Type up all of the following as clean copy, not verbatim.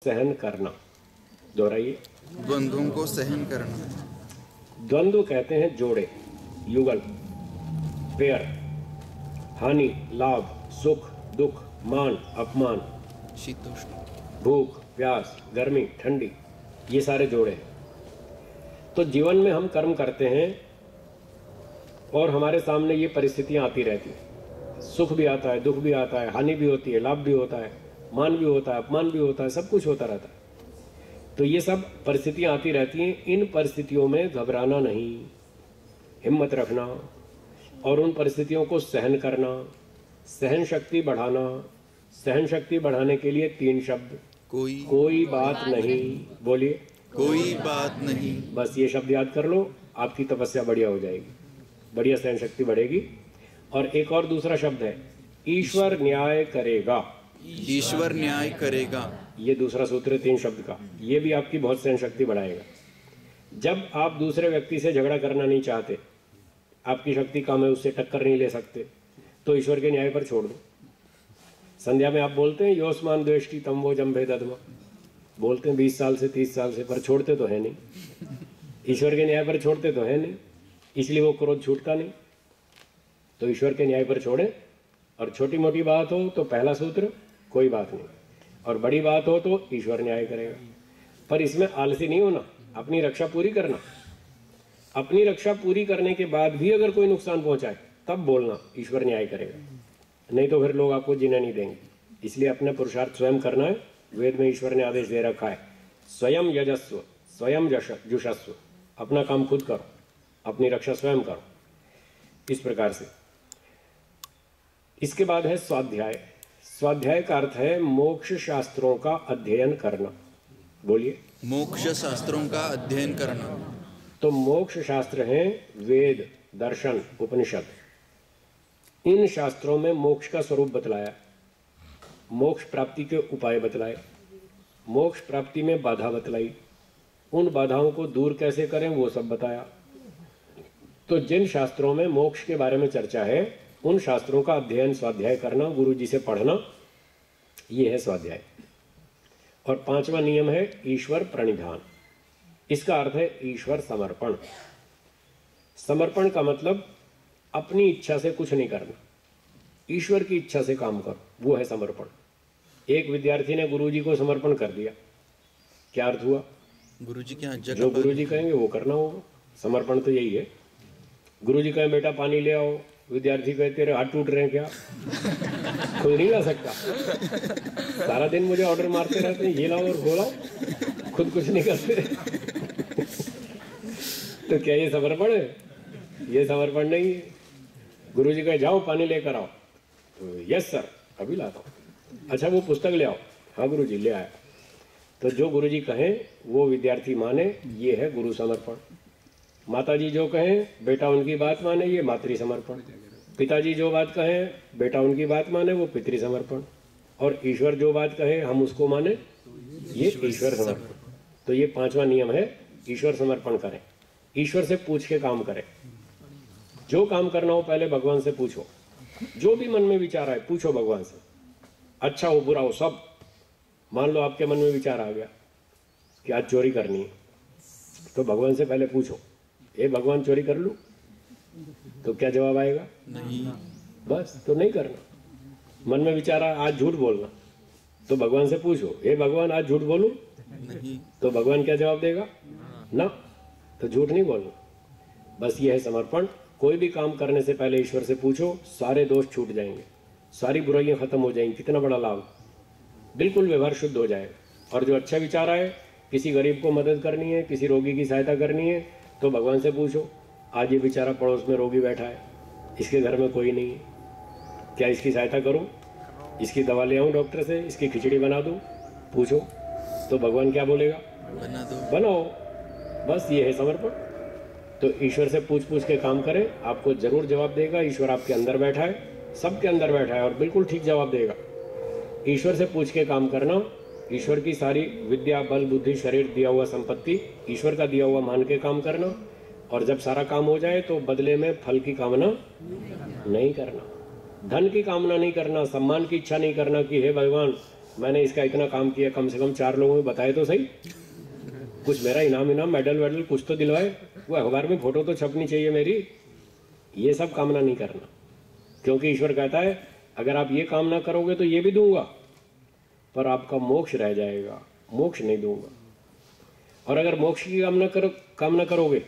सहन करना। दोहराइए। द्वंद्वों को सहन करना। द्वंद्व कहते हैं जोड़े, युगल, पेयर, हानि, लाभ, सुख, दुख, मान, अपमान, शीतोष्ण, भूख, प्यास, गर्मी, ठंडी, ये सारे जोड़े हैं। तो जीवन में हम कर्म करते हैं और हमारे सामने ये परिस्थितियां आती रहती हैं। सुख भी आता है, दुख भी आता है, हानि भी होती है, लाभ भी होता है, मान भी होता है, अपमान भी होता है, सब कुछ होता रहता है। तो ये सब परिस्थितियां आती रहती हैं। इन परिस्थितियों में घबराना नहीं, हिम्मत रखना और उन परिस्थितियों को सहन करना, सहन शक्ति बढ़ाना। सहन शक्ति बढ़ाने के लिए 3 शब्द, कोई बात नहीं। बोलिए, कोई बात नहीं। बस ये शब्द याद कर लो, आपकी तपस्या बढ़िया हो जाएगी, बढ़िया सहन शक्ति बढ़ेगी। और एक और दूसरा शब्द है, ईश्वर न्याय करेगा। ईश्वर न्याय करेगा, ये दूसरा सूत्र है 3 शब्द का। ये भी आपकी बहुत सहन शक्ति बढ़ाएगा। जब आप दूसरे व्यक्ति से झगड़ा करना नहीं चाहते, आपकी शक्ति कम है, उससे टक्कर नहीं ले सकते, तो ईश्वर के न्याय पर छोड़ दो। संध्या में आप बोलते हैं योस्मान द्वेष्टि तम वो जम्भे दधमा, बोलते हैं 20 साल से 30 साल से, पर छोड़ते तो है नहीं। ईश्वर के न्याय पर छोड़ते तो है नहीं, इसलिए वो क्रोध छूटता नहीं। तो ईश्वर के न्याय पर छोड़े। और छोटी मोटी बात हो तो पहला सूत्र कोई बात नहीं, और बड़ी बात हो तो ईश्वर न्याय करेगा। पर इसमें आलसी नहीं होना, अपनी रक्षा पूरी करना। अपनी रक्षा पूरी करने के बाद भी अगर कोई नुकसान पहुंचाए तब बोलना ईश्वर न्याय करेगा, नहीं तो फिर लोग आपको जीने नहीं देंगे। इसलिए अपना पुरुषार्थ स्वयं करना है। वेद में ईश्वर ने आदेश दे रखा है, स्वयं यजस्व स्वयं जुषस्व। अपना काम खुद करो, अपनी रक्षा स्वयं करो, इस प्रकार से। इसके बाद है स्वाध्याय। स्वाध्याय का अर्थ है मोक्ष शास्त्रों का अध्ययन करना। बोलिए, मोक्ष शास्त्रों का अध्ययन करना। तो मोक्ष शास्त्र हैं वेद, दर्शन, उपनिषद। इन शास्त्रों में मोक्ष का स्वरूप बतलाया, मोक्ष प्राप्ति के उपाय बतलाए, मोक्ष प्राप्ति में बाधा बतलाई, उन बाधाओं को दूर कैसे करें वो सब बताया। तो जिन शास्त्रों में मोक्ष के बारे में चर्चा है, उन शास्त्रों का अध्ययन, स्वाध्याय करना, गुरु जी से पढ़ना, ये है स्वाध्याय। और 5वां नियम है ईश्वर प्रणिधान। इसका अर्थ है ईश्वर समर्पण। समर्पण का मतलब अपनी इच्छा से कुछ नहीं करना, ईश्वर की इच्छा से काम करो, वो है समर्पण। एक विद्यार्थी ने गुरुजी को समर्पण कर दिया, क्या अर्थ हुआ? गुरुजी क्या जो गुरुजी कहेंगे वो करना होगा। समर्पण तो यही है। गुरुजी कहें बेटा पानी ले आओ, विद्यार्थी कहे तेरे हाथ टूट रहे हैं क्या? कोई नहीं ला सकता। सारा दिन मुझे ऑर्डर मारते रहते हैं, ये लाओ और वो लाओ, खुद कुछ नहीं करते। तो क्या ये समर्पण है? ये समर्पण नहीं है। गुरुजी कहे जाओ पानी लेकर आओ, तो यस सर अभी लाता हूँ। अच्छा वो पुस्तक ले आओ, हाँ गुरुजी ले आया। तो जो गुरुजी कहें वो विद्यार्थी माने, ये है गुरु समर्पण। माताजी जो कहें बेटा उनकी बात माने, ये मातृ समर्पण। पिताजी जो बात कहें बेटा उनकी बात माने, वो पितृ समर्पण। और ईश्वर जो बात कहे हम उसको माने, ये ईश्वर समर्पण। तो ये 5वां नियम है, ईश्वर समर्पण करें, ईश्वर से पूछ के काम करें। जो काम करना हो पहले भगवान से पूछो, जो भी मन में विचार आए पूछो भगवान से, अच्छा हो बुरा हो सब। मान लो आपके मन में विचार आ गया कि आज चोरी करनी है, तो भगवान से पहले पूछो, ए भगवान चोरी कर लूं? तो क्या जवाब आएगा? नहीं। बस, तो नहीं करना। मन में विचार आ आज झूठ बोलना, तो भगवान से पूछो, ए भगवान आज झूठ बोलूं? नहीं। तो भगवान क्या जवाब देगा? ना, तो झूठ नहीं बोलना। बस ये है समर्पण। कोई भी काम करने से पहले ईश्वर से पूछो, सारे दोष छूट जाएंगे, सारी बुराइयां खत्म हो जाएंगी। कितना बड़ा लाभ, बिल्कुल व्यवहार शुद्ध हो जाएगा। और जो अच्छा विचार आए, किसी गरीब को मदद करनी है, किसी रोगी की सहायता करनी है, तो भगवान से पूछो, आज ये बेचारा पड़ोस में रोगी बैठा है, इसके घर में कोई नहीं है, क्या इसकी सहायता करूं? इसकी दवा ले आऊं डॉक्टर से, इसकी खिचड़ी बना दूं? पूछो, तो भगवान क्या बोलेगा? बना दो, बनाओ। बस ये है समर्पण। तो ईश्वर से पूछ पूछ के काम करें, आपको जरूर जवाब देगा। ईश्वर आपके अंदर बैठा है, सबके अंदर बैठा है और बिल्कुल ठीक जवाब देगा। ईश्वर से पूछ के काम करना, ईश्वर की सारी विद्या, बल, बुद्धि, शरीर, दिया हुआ संपत्ति ईश्वर का दिया हुआ मान के काम करना। और जब सारा काम हो जाए तो बदले में फल की कामना नहीं करना, धन की कामना नहीं करना, सम्मान की इच्छा नहीं करना कि हे भगवान मैंने इसका इतना काम किया, कम से कम 4 लोगों में बताए तो सही, कुछ मेरा इनाम मेडल वेडल कुछ तो दिलवाए, वो अखबार में फोटो तो छपनी चाहिए मेरी। ये सब कामना नहीं करना, क्योंकि ईश्वर कहता है अगर आप ये कामना करोगे तो ये भी दूंगा, पर आपका मोक्ष रह जाएगा, मोक्ष नहीं दूंगा। और अगर मोक्ष की कामना करोगे,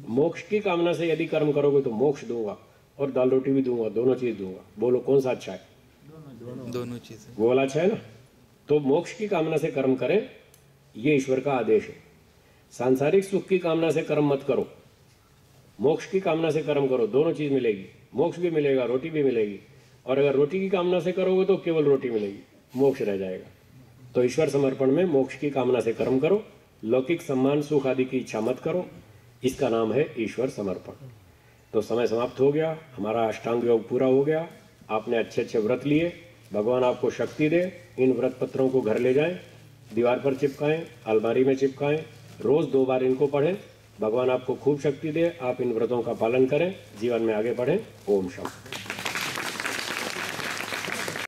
मोक्ष की कामना से यदि कर्म करोगे तो मोक्ष दूंगा और दाल रोटी भी दूंगा, दोनों चीज दूंगा। बोलो कौन सा अच्छा है? दोनों चीजें। वो वाला अच्छा है ना। तो मोक्ष की कामना से कर्म करें, ये ईश्वर का आदेश है। सांसारिक सुख की कामना से कर्म मत करो, मोक्ष की कामना से कर्म करो, दोनों चीज मिलेगी, मोक्ष भी मिलेगा, रोटी भी मिलेगी। और अगर रोटी की कामना से करोगे तो केवल रोटी मिलेगी, मोक्ष रह जाएगा। तो ईश्वर समर्पण में मोक्ष की कामना से कर्म करो, लौकिक सम्मान सुख आदि की इच्छा मत करो, इसका नाम है ईश्वर समर्पण। तो समय समाप्त हो गया, हमारा अष्टांग योग पूरा हो गया। आपने अच्छे अच्छे व्रत लिए, भगवान आपको शक्ति दे। इन व्रत पत्रों को घर ले जाएं, दीवार पर चिपकाएं, अलमारी में चिपकाएं, रोज 2 बार इनको पढ़ें। भगवान आपको खूब शक्ति दे, आप इन व्रतों का पालन करें, जीवन में आगे बढ़ें। ओम शांति।